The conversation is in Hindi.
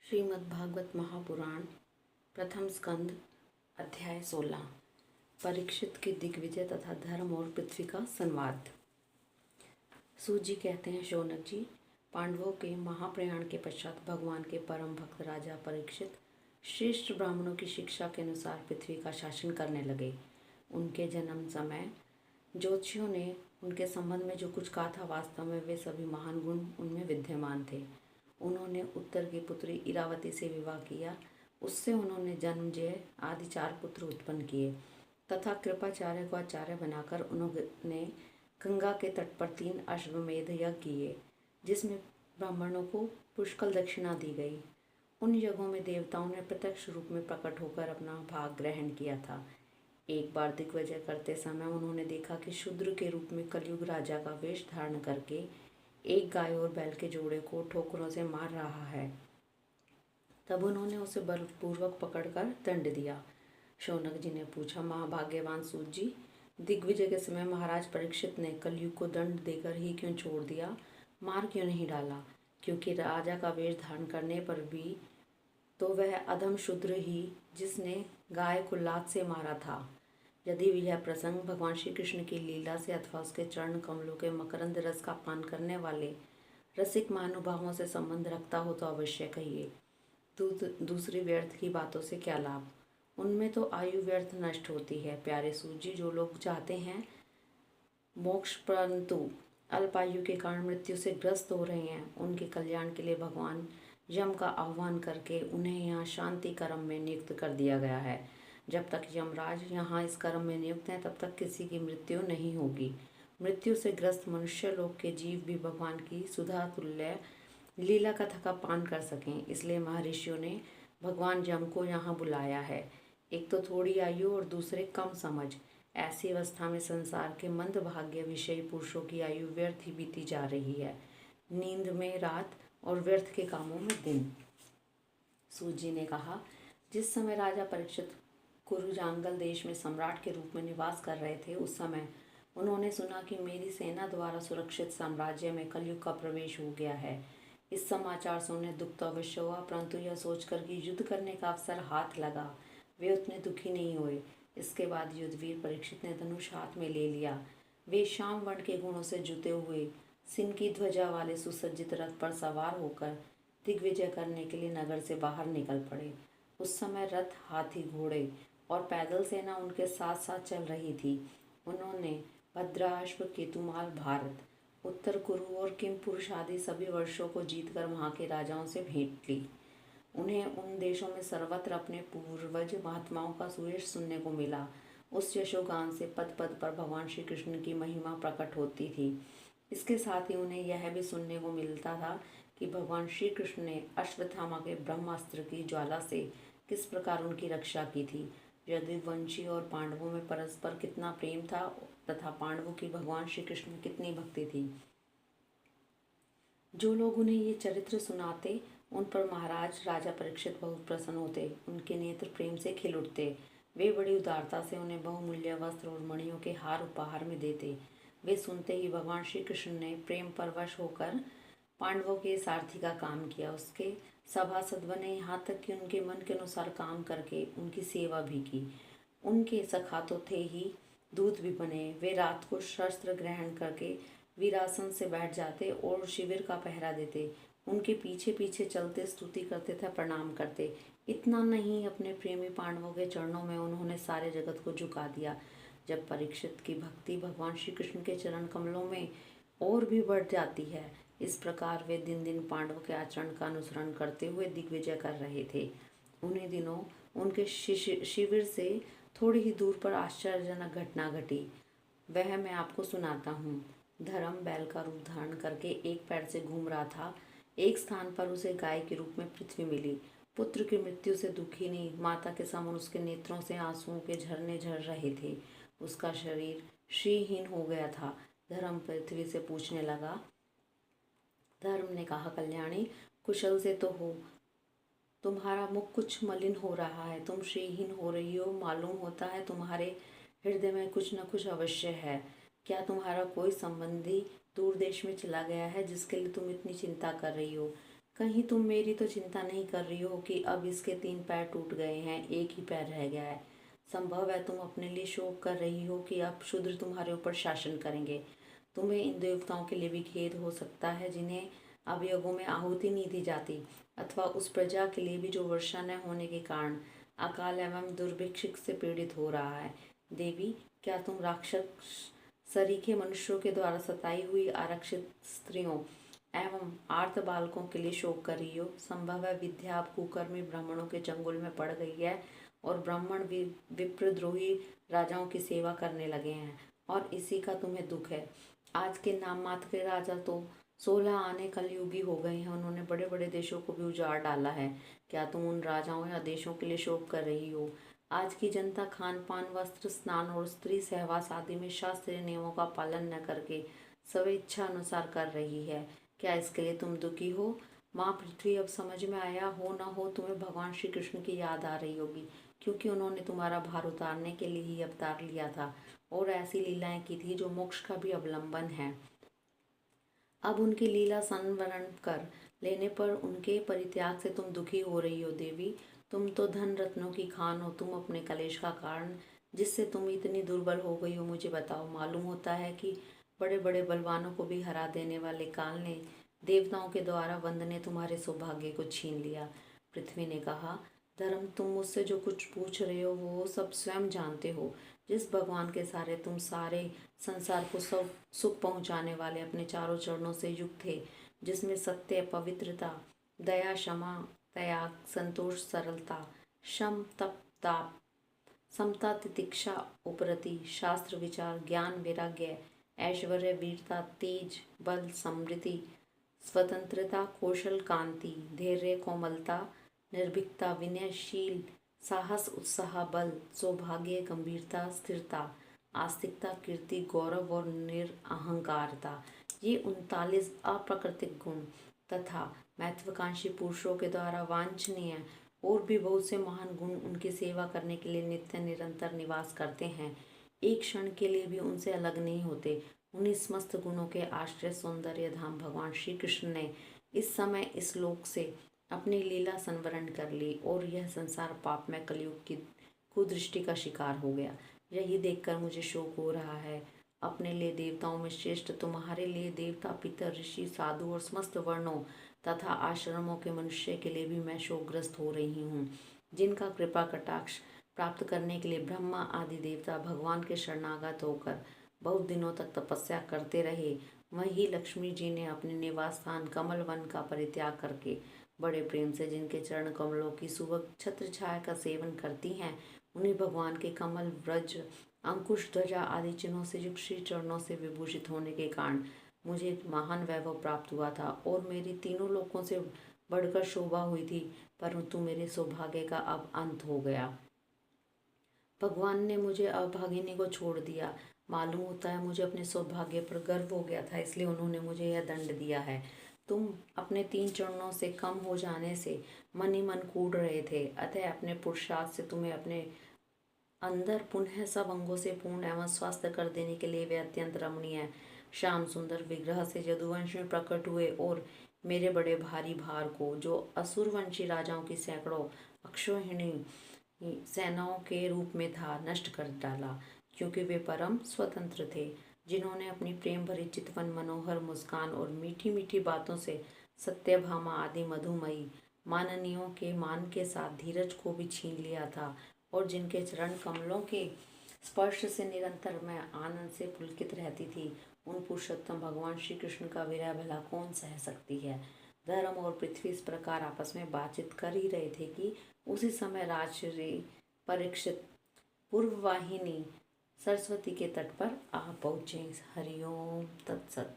श्रीमद्भागवत महापुराण प्रथम स्कंद अध्याय 16 परीक्षित की दिग्विजय तथा धर्म और पृथ्वी का संवाद। सूत जी कहते हैं, शौनक जी, पांडवों के महाप्रयाण के पश्चात भगवान के परम भक्त राजा परीक्षित श्रेष्ठ ब्राह्मणों की शिक्षा के अनुसार पृथ्वी का शासन करने लगे। उनके जन्म समय ज्योतिषियों ने उनके संबंध में जो कुछ कहा था, वास्तव में वे सभी महान गुण उनमें विद्यमान थे। उन्होंने उत्तर की पुत्री इरावती से विवाह किया। उससे उन्होंने जन्मजय आदि 4 पुत्र उत्पन्न किए तथा कृपाचार्य को आचार्य बनाकर उन्होंने गंगा के तट पर 3 अश्वमेध यज्ञ किए, जिसमें ब्राह्मणों को पुष्कल दक्षिणा दी गई। उन यज्ञों में देवताओं ने प्रत्यक्ष रूप में प्रकट होकर अपना भाग ग्रहण किया था। एक बार दिग्विजय करते समय उन्होंने देखा कि शूद्र के रूप में कलयुग राजा का वेश धारण करके एक गाय और बैल के जोड़े को ठोकरों से मार रहा है। तब उन्होंने उसे बलपूर्वक पकड़कर दंड दिया। शौनक जी ने पूछा, महाभाग्यवान सूत जी, दिग्विजय के समय महाराज परीक्षित ने कलयुग को दंड देकर ही क्यों छोड़ दिया, मार क्यों नहीं डाला? क्योंकि राजा का वेश धारण करने पर भी तो वह अधम शूद्र ही जिसने गाय को लात से मारा था। यदि यह प्रसंग भगवान श्री कृष्ण की लीला से अथवा उसके चरण कमलों के मकरंद रस का पान करने वाले रसिक महानुभावों से संबंध रखता हो तो अवश्य कहिए। दूसरी व्यर्थ की बातों से क्या लाभ? उनमें तो आयु व्यर्थ नष्ट होती है। प्यारे सूत जी, जो लोग चाहते हैं मोक्ष परंतु अल्पायु के कारण मृत्यु से ग्रस्त हो रहे हैं, उनके कल्याण के लिए भगवान यम का आह्वान करके उन्हें यहाँ शांति कर्म में नियुक्त कर दिया गया है। जब तक यमराज यहाँ इस कर्म में नियुक्त हैं, तब तक किसी की मृत्यु नहीं होगी। मृत्यु से ग्रस्त मनुष्य लोक के जीव भी भगवान की सुधा तुल्य लीला कथा का पान कर सकें, इसलिए महर्षियों ने भगवान यम को यहाँ बुलाया है। एक तो थोड़ी आयु और दूसरे कम समझ। ऐसी अवस्था में संसार के मंदभाग्य विषयी पुरुषों की आयु व्यर्थ ही बीती जा रही है, नींद में रात और व्यर्थ के कामों में दिन। सूत जी ने कहा, जिस समय राजा परीक्षित कुरुजांगल देश में सम्राट के रूप में निवास कर रहे थे, उस समय उन्होंने सुना कि मेरी सेना द्वारा सुरक्षित साम्राज्य में कलयुग का प्रवेश हो गया है। इस समाचार से उन्हें दुख तो अवश्य हुआ, परंतु यह सोचकर कि युद्ध करने का अवसर हाथ लगा, वे उतने दुखी नहीं हुए। इसके बाद युद्धवीर परीक्षित ने धनुष हाथ में ले लिया। वे श्याम वर्ण के गुणों से जुते हुए सिंह की ध्वजा वाले सुसज्जित रथ पर सवार होकर दिग्विजय करने के लिए नगर से बाहर निकल पड़े। उस समय रथ, हाथी, घोड़े और पैदल सेना उनके साथ साथ चल रही थी। उन्होंने भद्राश्व, केतुमाल, भारत, उत्तर कुरु और किम पुरुष आदि सभी वर्षों को जीतकर वहां के राजाओं से भेंट ली। उन्हें उन देशों में सर्वत्र अपने पूर्वज महात्माओं का सुयश सुनने को मिला। उस यशोगान से पद पद पर भगवान श्री कृष्ण की महिमा प्रकट होती थी। इसके साथ ही उन्हें यह भी सुनने को मिलता था कि भगवान श्री कृष्ण ने अश्वत्थामा के ब्रह्मास्त्र की ज्वाला से किस प्रकार उनकी रक्षा की थी। यदुवंशी और पांडवों में परस्पर कितना प्रेम था तथा पांडवों की भगवान श्री कृष्ण में कितनी भक्ति थी। जो लोग उन्हें ये चरित्र सुनाते, उन पर महाराज राजा परीक्षित बहुत प्रसन्न होते, उनके नेत्र प्रेम से खिल उठते। वे बड़ी उदारता से उन्हें बहुमूल्य वस्त्र और मणियों के हार उपहार में देते। वे सुनते ही भगवान श्री कृष्ण ने प्रेम परवश होकर पांडवों के सारथी का काम किया, उसके सभासद बने, यहाँ तक कि उनके मन के अनुसार काम करके उनकी सेवा भी की। उनके सखा तो थे ही, दूत भी बने। वे रात को शस्त्र ग्रहण करके वीरासन से बैठ जाते और शिविर का पहरा देते। उनके पीछे पीछे चलते, स्तुति करते थे, प्रणाम करते। इतना नहीं, अपने प्रेमी पांडवों के चरणों में उन्होंने सारे जगत को झुका दिया। जब परीक्षित की भक्ति भगवान श्री कृष्ण के चरण कमलों में और भी बढ़ जाती है, इस प्रकार वे दिन दिन पांडवों के आचरण का अनुसरण करते हुए दिग्विजय कर रहे थे। उन्हीं दिनों उनके शिविर से थोड़ी ही दूर पर आश्चर्यजनक घटना घटी। वह मैं आपको सुनाता हूँ। धर्म बैल का रूप धारण करके एक पैर से घूम रहा था। एक स्थान पर उसे गाय के रूप में पृथ्वी मिली। पुत्र की मृत्यु से दुखी नहीं, माता के समान उसके नेत्रों से आंसुओं के झरने झर रहे थे। उसका शरीर श्रीहीन हो गया था। धर्म पृथ्वी से पूछने लगा। धर्म ने कहा, कल्याणी, कुशल से तो हो, तुम्हारा मुख कुछ मलिन हो रहा है, तुम श्रीहीन हो रही हो। मालूम होता है तुम्हारे हृदय में कुछ न कुछ अवश्य है। क्या तुम्हारा कोई संबंधी दूर देश में चला गया है जिसके लिए तुम इतनी चिंता कर रही हो? कहीं तुम मेरी तो चिंता नहीं कर रही हो कि अब इसके 3 पैर टूट गए हैं, एक ही पैर रह गया है। संभव है तुम अपने लिए शोक कर रही हो कि अब शूद्र तुम्हारे ऊपर शासन करेंगे। तुम्हें इन देवताओं के लिए भी खेद हो सकता है जिन्हें अब यज्ञों में आहुति नहीं दी जाती, अथवा उस प्रजा के लिए भी जो वर्षा न होने के कारण अकाल एवं दुर्भिक्ष से पीड़ित हो रहा है। देवी, क्या तुम राक्षस सरीखे मनुष्यों के द्वारा सताई हुई आरक्षित स्त्रियों एवं आर्त बालकों के लिए शोक कर रही हो? संभव है विद्या अब कुकर्मी ब्राह्मणों के चंगुल में पड़ गई है और ब्राह्मण विप्रद्रोही राजाओं की सेवा करने लगे हैं और इसी का तुम्हें दुख है। आज के नाम मात्र के राजा तो 16 आने कलयुगी हो गए हैं। उन्होंने बड़े बड़े देशों को भी उजाड़ डाला है। क्या तुम उन राजाओं या देशों के लिए शोक कर रही हो? आज की जनता खान पान, वस्त्र, स्नान और स्त्री सहवास आदि में शास्त्रीय नियमों का पालन न करके स्वेच्छा अनुसार कर रही है। क्या इसके लिए तुम दुखी हो? माँ पृथ्वी, अब समझ में आया हो न हो तुम्हें भगवान श्री कृष्ण की याद आ रही होगी, क्योंकि उन्होंने तुम्हारा भार उतारने के लिए ही अवतार लिया था और ऐसी लीलाएं की थी जो मोक्ष का भी अवलंबन है। अब उनकी लीला संवरण कर लेने पर उनके परित्याग से तुम दुखी हो रही हो। देवी, तुम तो धन रत्नों की खान हो। तुम अपने कलेश का कारण जिससे तुम इतनी दुर्बल हो गई हो मुझे बताओ। मालूम होता है कि बड़े बड़े बलवानों को भी हरा देने वाले काल ने, देवताओं के द्वारा वंद ने तुम्हारे सौभाग्य को छीन लिया। पृथ्वी ने कहा, धर्म, तुम मुझसे जो कुछ पूछ रहे हो वो सब स्वयं जानते हो। जिस भगवान के सारे तुम सारे संसार को सब सुख पहुंचाने वाले अपने चारों चरणों से युक्त थे, जिसमें सत्य, पवित्रता, दया, क्षमा, त्याग, संतोष, सरलता, शम, तप, ताप, समता, तितिक्षा, उपरति, शास्त्र विचार, ज्ञान, वैराग्य, ऐश्वर्य, वीरता, तेज, बल, समृद्धि, स्वतंत्रता, कौशल, कांति, धैर्य, कोमलता, निर्भीकता, विनयशील, साहस, उत्साह, बल, सौभाग्य, गंभीरता, स्थिरता, आस्तिकता, कीर्ति, गौरव और निरअहंकारता, ये 39 अप्राकृतिक गुण तथा महत्वाकांक्षी पुरुषों के द्वारा वांछनीय और भी बहुत से महान गुण उनकी सेवा करने के लिए नित्य निरंतर निवास करते हैं। एक क्षण के लिए भी उनसे अलग नहीं होते। उन्हीं समस्त गुणों के आश्रय सौंदर्य धाम भगवान श्री कृष्ण ने इस समय इस लोक से अपनी लीला संवरण कर ली और यह संसार पाप में कलयुग की कुदृष्टि का शिकार हो गया। यही देखकर मुझे शोक हो रहा है। अपने लिए देवताओं में श्रेष्ठ, तुम्हारे लिए देवता, पितर, ऋषि, साधु और समस्त वर्णों तथा आश्रमों के मनुष्य के लिए भी मैं शोकग्रस्त हो रही हूँ, जिनका कृपा कटाक्ष प्राप्त करने के लिए ब्रह्मा आदि देवता भगवान के शरणागत होकर बहुत दिनों तक तपस्या करते रहे। वहीं लक्ष्मी जी ने अपने निवास स्थान कमल वन का परित्याग करके बड़े प्रेम से जिनके चरण कमलों की सुबह छत्र छाया का सेवन करती हैं, उन्हीं भगवान के कमल, व्रज, अंकुश, ध्वजा आदि चिन्हों से युक्त श्री चरणों से विभूषित होने के कारण मुझे महान वैभव प्राप्त हुआ था और मेरी तीनों लोकों से बढ़कर शोभा हुई थी। परंतु मेरे सौभाग्य का अब अंत हो गया। भगवान ने मुझे अभागिनी को छोड़ दिया। मालूम होता है मुझे अपने सौभाग्य पर गर्व हो गया था, इसलिए उन्होंने मुझे यह दंड दिया है। तुम अपने 3 चरणों से कम हो जाने से मन ही मन कूद रहे थे, अतः अपने पुरुषार्थ से तुम्हें अपने अंदर पुनः सब अंगों से पूर्ण एवं स्वस्थ कर देने के लिए वे अत्यंत रमणीय श्याम सुंदर विग्रह से यदुवंश में प्रकट हुए और मेरे बड़े भारी भार को, जो असुरवंशी राजाओं की सैकड़ों अक्षौहिणी सेनाओं के रूप में था, नष्ट कर डाला, क्योंकि वे परम स्वतंत्र थे, जिन्होंने अपनी प्रेम भरी चितवन, मनोहर मुस्कान और मीठी मीठी बातों से सत्यभामा आदि मधुमयी माननियों के मान के साथ धीरज को भी छीन लिया था और जिनके चरण कमलों के स्पर्श से निरंतर मैं आनंद से पुलकित रहती थी, उन पुरुषोत्तम भगवान श्री कृष्ण का विरह भला कौन सह सकती है। धर्म और पृथ्वी इस प्रकार आपस में बातचीत कर ही रहे थे कि उसी समय राजश्री परीक्षित पूर्ववाहिनी सरस्वती के तट पर आ पहुँचे। हरिओम तत्सत।